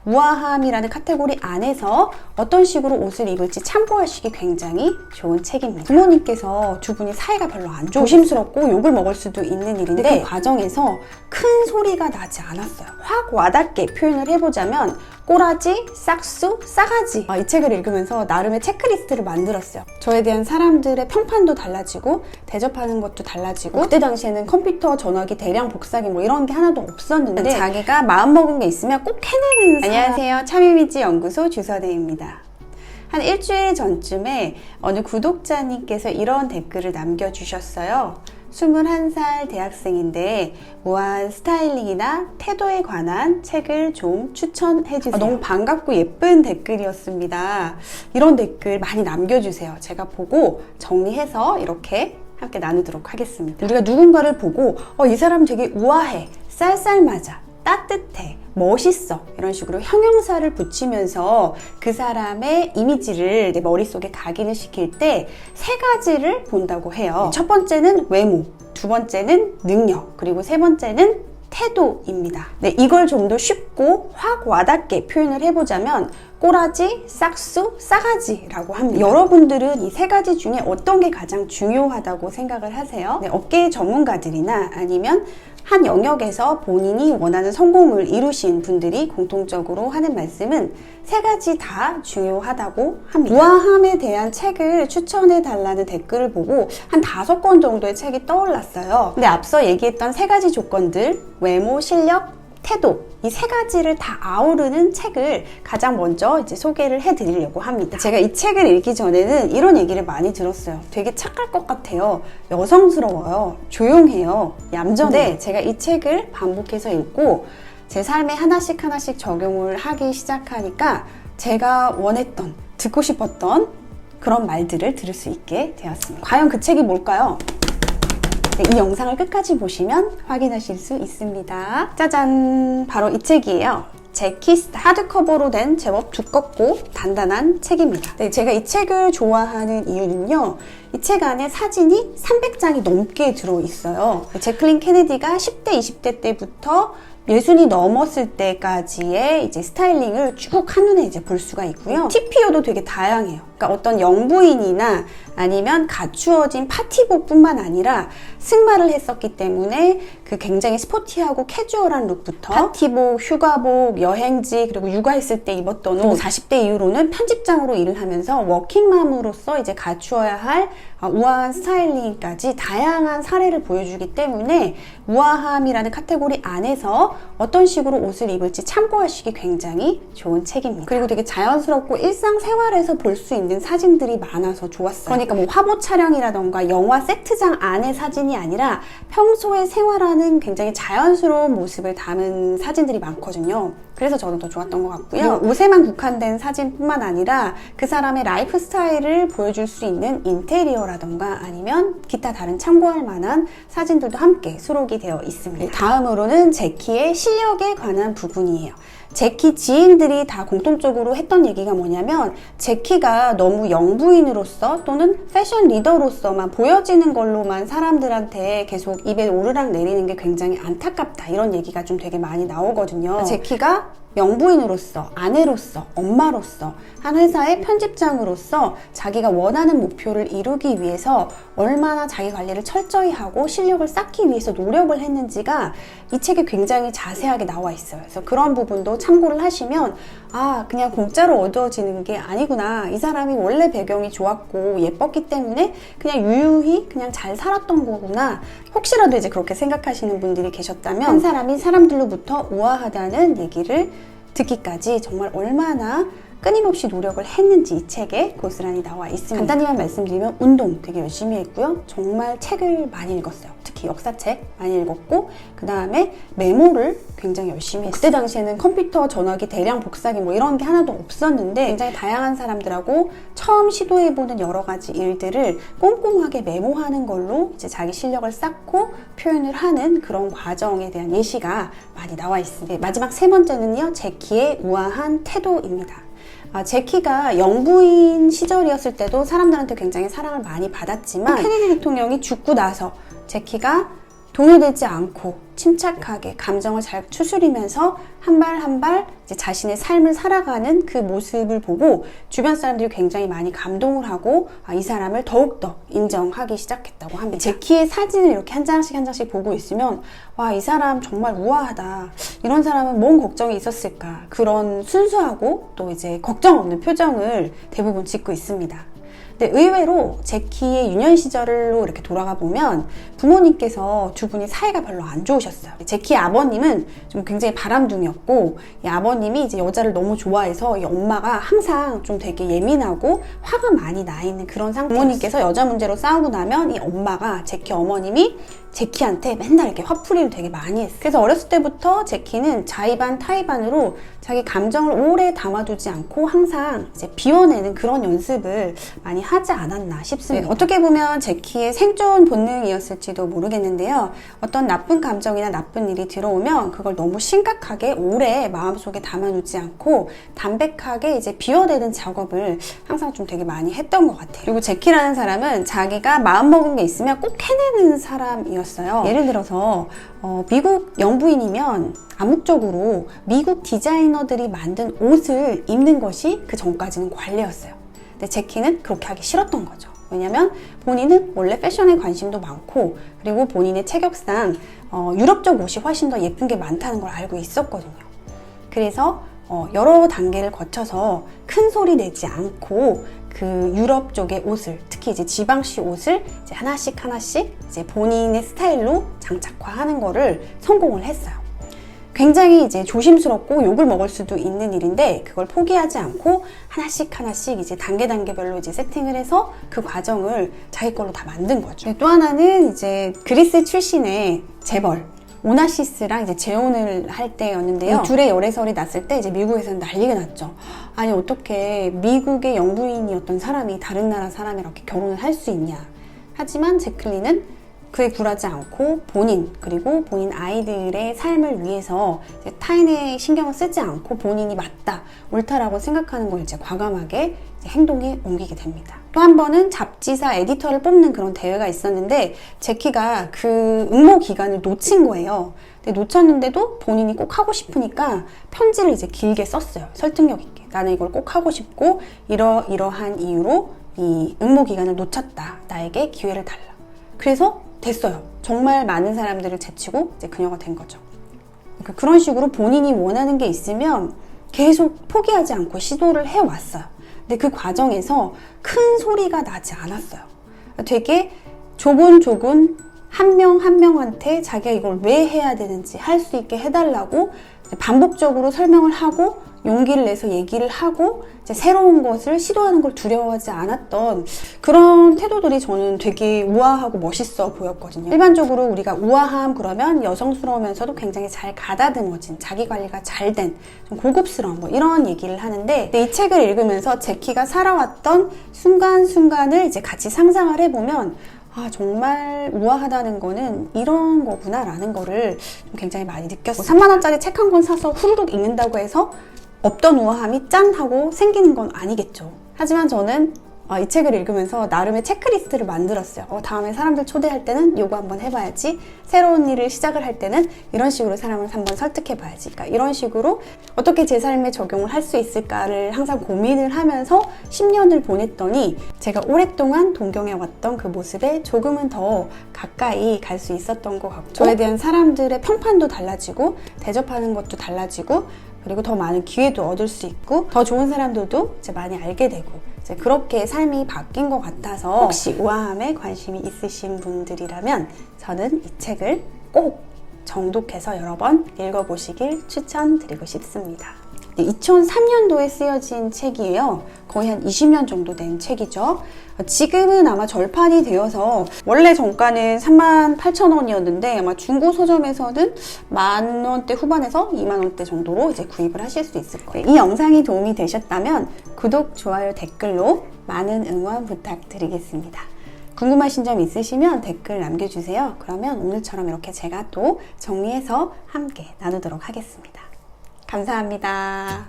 우아함이라는 카테고리 안에서 어떤 식으로 옷을 입을지 참고하시기 굉장히 좋은 책입니다. 부모님께서 두 분이 사이가 별로 안 좋고 조심스럽고 욕을 먹을 수도 있는 일인데 그 과정에서 큰 소리가 나지 않았어요. 확 와닿게 표현을 해보자면 꼬라지, 싹수, 싸가지. 이 책을 읽으면서 나름의 체크리스트를 만들었어요. 저에 대한 사람들의 평판도 달라지고 대접하는 것도 달라지고 그때 당시에는 컴퓨터, 전화기, 대량 복사기 뭐 이런 게 하나도 없었는데 자기가 마음먹은 게 있으면 꼭 해내는 사람. 안녕하세요. 참이미지 연구소 주서대입니다. 한 일주일 전쯤에 어느 구독자님께서 이런 댓글을 남겨주셨어요. 21살 대학생인데 우아한 스타일링이나 태도에 관한 책을 좀 추천해주세요. 너무 반갑고 예쁜 댓글이었습니다. 이런 댓글 많이 남겨주세요. 제가 보고 정리해서 이렇게 함께 나누도록 하겠습니다. 우리가 누군가를 보고 이 사람 되게 우아해, 쌀쌀맞아, 따뜻해, 멋있어 이런 식으로 형용사를 붙이면서 그 사람의 이미지를 내 머릿속에 각인을 시킬 때 세 가지를 본다고 해요. 첫 번째는 외모, 두 번째는 능력, 그리고 세 번째는 태도입니다. 네, 이걸 좀 더 쉽고 확 와닿게 표현을 해보자면 꼬라지, 싹수, 싸가지라고 합니다. 여러분들은 이 세 가지 중에 어떤 게 가장 중요하다고 생각을 하세요? 네, 업계의 전문가들이나 아니면 한 영역에서 본인이 원하는 성공을 이루신 분들이 공통적으로 하는 말씀은 세 가지 다 중요하다고 합니다. 우아함에 대한 책을 추천해 달라는 댓글을 보고 한 5권 정도의 책이 떠올랐어요. 근데 앞서 얘기했던 세 가지 조건들, 외모, 실력, 태도, 이 세 가지를 다 아우르는 책을 가장 먼저 소개를 해드리려고 합니다. 제가 이 책을 읽기 전에는 이런 얘기를 많이 들었어요. 되게 착할 것 같아요. 여성스러워요. 조용해요. 얌전해. 제가 이 책을 반복해서 읽고 제 삶에 하나씩 적용을 하기 시작하니까 제가 원했던, 듣고 싶었던 그런 말들을 들을 수 있게 되었습니다. 과연 그 책이 뭘까요? 네, 이 영상을 끝까지 보시면 확인하실 수 있습니다. 짜잔! 바로 이 책이에요. 제키스타. 하드커버로 된 제법 두껍고 단단한 책입니다. 네, 제가 이 책을 좋아하는 이유는요. 이 책 안에 사진이 300장이 넘게 들어있어요. 제클린 케네디가 10대, 20대 때부터 60이 넘었을 때까지의 스타일링을 쭉 한눈에 볼 수가 있고요. TPO도 되게 다양해요. 그러니까 어떤 영부인이나 아니면 갖추어진 파티복뿐만 아니라 승마를 했었기 때문에 그 굉장히 스포티하고 캐주얼한 룩부터 파티복, 휴가복, 여행지, 그리고 육아했을 때 입었던 옷, 40대 이후로는 편집장으로 일을 하면서 워킹맘으로서 갖추어야 할 우아한 스타일링까지 다양한 사례를 보여주기 때문에 우아함이라는 카테고리 안에서 어떤 식으로 옷을 입을지 참고하시기 굉장히 좋은 책입니다. 그리고 되게 자연스럽고 일상생활에서 볼 수 있는 사진들이 많아서 좋았어요. 그러니까 뭐 화보 촬영이라던가 영화 세트장 안의 사진이 아니라 평소에 생활하는 굉장히 자연스러운 모습을 담은 사진들이 많거든요. 그래서 저는 더 좋았던 것 같고요. 옷에만 국한된 사진뿐만 아니라 그 사람의 라이프 스타일을 보여줄 수 있는 인테리어라던가 아니면 기타 다른 참고할 만한 사진들도 함께 수록이 되어 있습니다. 다음으로는 제키의 실력에 관한 부분이에요. 제키 지인들이 다 공통적으로 했던 얘기가 뭐냐면 제키가 너무 영부인으로서 또는 패션 리더로서만 보여지는 걸로만 사람들한테 계속 입에 오르락 내리는 게 굉장히 안타깝다, 이런 얘기가 좀 되게 많이 나오거든요. 제키가 영부인으로서, 아내로서, 엄마로서, 한 회사의 편집장으로서 자기가 원하는 목표를 이루기 위해서 얼마나 자기 관리를 철저히 하고 실력을 쌓기 위해서 노력을 했는지가 이 책에 굉장히 자세하게 나와 있어요. 그래서 그런 부분도 참고를 하시면 그냥 공짜로 얻어지는 게 아니구나. 이 사람이 원래 배경이 좋았고 예뻤기 때문에 그냥 유유히 그냥 잘 살았던 거구나. 혹시라도 그렇게 생각하시는 분들이 계셨다면 한 사람이 사람들로부터 우아하다는 얘기를 듣기까지 정말 얼마나 끊임없이 노력을 했는지 이 책에 고스란히 나와 있습니다. 간단히만 말씀드리면 운동 되게 열심히 했고요. 정말 책을 많이 읽었어요. 특히 역사책 많이 읽었고 그 다음에 메모를 굉장히 열심히 했어요. 그때 당시에는 컴퓨터, 전화기, 대량 복사기 뭐 이런 게 하나도 없었는데 굉장히 다양한 사람들하고 처음 시도해보는 여러 가지 일들을 꼼꼼하게 메모하는 걸로 자기 실력을 쌓고 표현을 하는 그런 과정에 대한 예시가 많이 나와 있습니다. 마지막 세 번째는요, 제키의 우아한 태도입니다. 제키가 영부인 시절이었을 때도 사람들한테 굉장히 사랑을 많이 받았지만 케네디 대통령이 죽고 나서 제키가 동요되지 않고 침착하게 감정을 잘 추스리면서 한 발 한 발 이제 자신의 삶을 살아가는 그 모습을 보고 주변 사람들이 굉장히 많이 감동을 하고 이 사람을 더욱더 인정하기 시작했다고 합니다. 제키의 사진을 이렇게 한 장씩 한 장씩 보고 있으면 와, 이 사람 정말 우아하다. 이런 사람은 뭔 걱정이 있었을까. 그런 순수하고 또 이제 걱정 없는 표정을 대부분 짓고 있습니다. 근데 의외로 제키의 유년 시절로 이렇게 돌아가 보면 부모님께서 두 분이 사이가 별로 안 좋으셨어요. 제키의 아버님은 좀 굉장히 바람둥이였고, 이 아버님이 이제 여자를 너무 좋아해서 이 엄마가 항상 좀 되게 예민하고 화가 많이 나 있는 그런 상태. 부모님께서 여자 문제로 싸우고 나면 이 엄마가, 제키 어머님이 제키한테 맨날 이렇게 화풀이를 되게 많이 했어요. 그래서 어렸을 때부터 제키는 자의반 타의반으로 자기 감정을 오래 담아두지 않고 항상 이제 비워내는 그런 연습을 많이 하지 않았나 싶습니다. 네, 어떻게 보면 제키의 생존 본능이었을지도 모르겠는데요. 어떤 나쁜 감정이나 나쁜 일이 들어오면 그걸 너무 심각하게 오래 마음속에 담아두지 않고 담백하게 이제 비워내는 작업을 항상 좀 되게 많이 했던 것 같아요. 그리고 제키라는 사람은 자기가 마음먹은 게 있으면 꼭 해내는 사람이었어요. 예를 들어서 미국 영부인이면 암묵적으로 미국 디자이너들이 만든 옷을 입는 것이 그 전까지는 관례였어요. 근데 제키는 그렇게 하기 싫었던 거죠. 왜냐면 본인은 원래 패션에 관심도 많고, 그리고 본인의 체격상 유럽적 옷이 훨씬 더 예쁜 게 많다는 걸 알고 있었거든요. 그래서 여러 단계를 거쳐서 큰 소리 내지 않고 그 유럽 쪽의 옷을, 특히 이제 지방시 옷을 이제 하나씩 이제 본인의 스타일로 장착화하는 거를 성공을 했어요. 굉장히 이제 조심스럽고 욕을 먹을 수도 있는 일인데 그걸 포기하지 않고 하나씩 이제 단계별로 이제 세팅을 해서 그 과정을 자기 걸로 다 만든 거죠. 또 하나는 이제 그리스 출신의 재벌 오나시스랑 이제 재혼을 할 때였는데요. 둘의 열애설이 났을 때 이제 미국에서는 난리가 났죠. 아니, 어떻게 미국의 영부인이었던 사람이 다른 나라 사람이랑 이렇게 결혼을 할 수 있냐. 하지만 제클린은 그에 굴하지 않고 본인, 그리고 본인 아이들의 삶을 위해서 이제 타인의 신경을 쓰지 않고 본인이 맞다, 옳다라고 생각하는 걸 이제 과감하게 이제 행동에 옮기게 됩니다. 또 한 번은 잡지사 에디터를 뽑는 그런 대회가 있었는데 제키가 그 응모 기간을 놓친 거예요. 근데 놓쳤는데도 본인이 꼭 하고 싶으니까 편지를 이제 길게 썼어요. 설득력 있게. 나는 이걸 꼭 하고 싶고 이러한 이유로 이 응모 기간을 놓쳤다. 나에게 기회를 달라. 그래서 됐어요. 정말 많은 사람들을 제치고 이제 그녀가 된 거죠. 그러니까 그런 식으로 본인이 원하는 게 있으면 계속 포기하지 않고 시도를 해왔어요. 근데 그 과정에서 큰 소리가 나지 않았어요. 되게 조곤조곤 한 명 한 명한테 자기가 이걸 왜 해야 되는지 할 수 있게 해달라고 반복적으로 설명을 하고 용기를 내서 얘기를 하고 이제 새로운 것을 시도하는 걸 두려워하지 않았던 그런 태도들이 저는 되게 우아하고 멋있어 보였거든요. 일반적으로 우리가 우아함 그러면 여성스러우면서도 굉장히 잘 가다듬어진, 자기관리가 잘 된 좀 고급스러운 뭐 이런 얘기를 하는데, 이 책을 읽으면서 제키가 살아왔던 순간순간을 이제 같이 상상을 해보면 아, 정말 우아하다는 거는 이런 거구나 라는 거를 굉장히 많이 느꼈어요. 3만 원짜리 책 한 권 사서 후루룩 읽는다고 해서 없던 우아함이 짠 하고 생기는 건 아니겠죠. 하지만 저는 이 책을 읽으면서 나름의 체크리스트를 만들었어요. 다음에 사람들 초대할 때는 요거 한번 해봐야지. 새로운 일을 시작을 할 때는 이런 식으로 사람을 한번 설득해봐야지. 그러니까 이런 식으로 어떻게 제 삶에 적용을 할 수 있을까를 항상 고민을 하면서 10년을 보냈더니 제가 오랫동안 동경해왔던 그 모습에 조금은 더 가까이 갈 수 있었던 것 같고, 저에 대한 사람들의 평판도 달라지고 대접하는 것도 달라지고, 그리고 더 많은 기회도 얻을 수 있고 더 좋은 사람들도 이제 많이 알게 되고, 이제 그렇게 삶이 바뀐 것 같아서 혹시 우아함에 관심이 있으신 분들이라면 저는 이 책을 꼭 정독해서 여러 번 읽어보시길 추천드리고 싶습니다. 2003년도에 쓰여진 책이에요. 거의 한 20년 정도 된 책이죠. 지금은 아마 절판이 되어서 원래 정가는 38,000원이었는데 아마 중고 서점에서는 10,000원대 후반에서 20,000원대 정도로 이제 구입을 하실 수 있을 거예요. 이 영상이 도움이 되셨다면 구독, 좋아요, 댓글로 많은 응원 부탁드리겠습니다. 궁금하신 점 있으시면 댓글 남겨주세요. 그러면 오늘처럼 이렇게 제가 또 정리해서 함께 나누도록 하겠습니다. 감사합니다.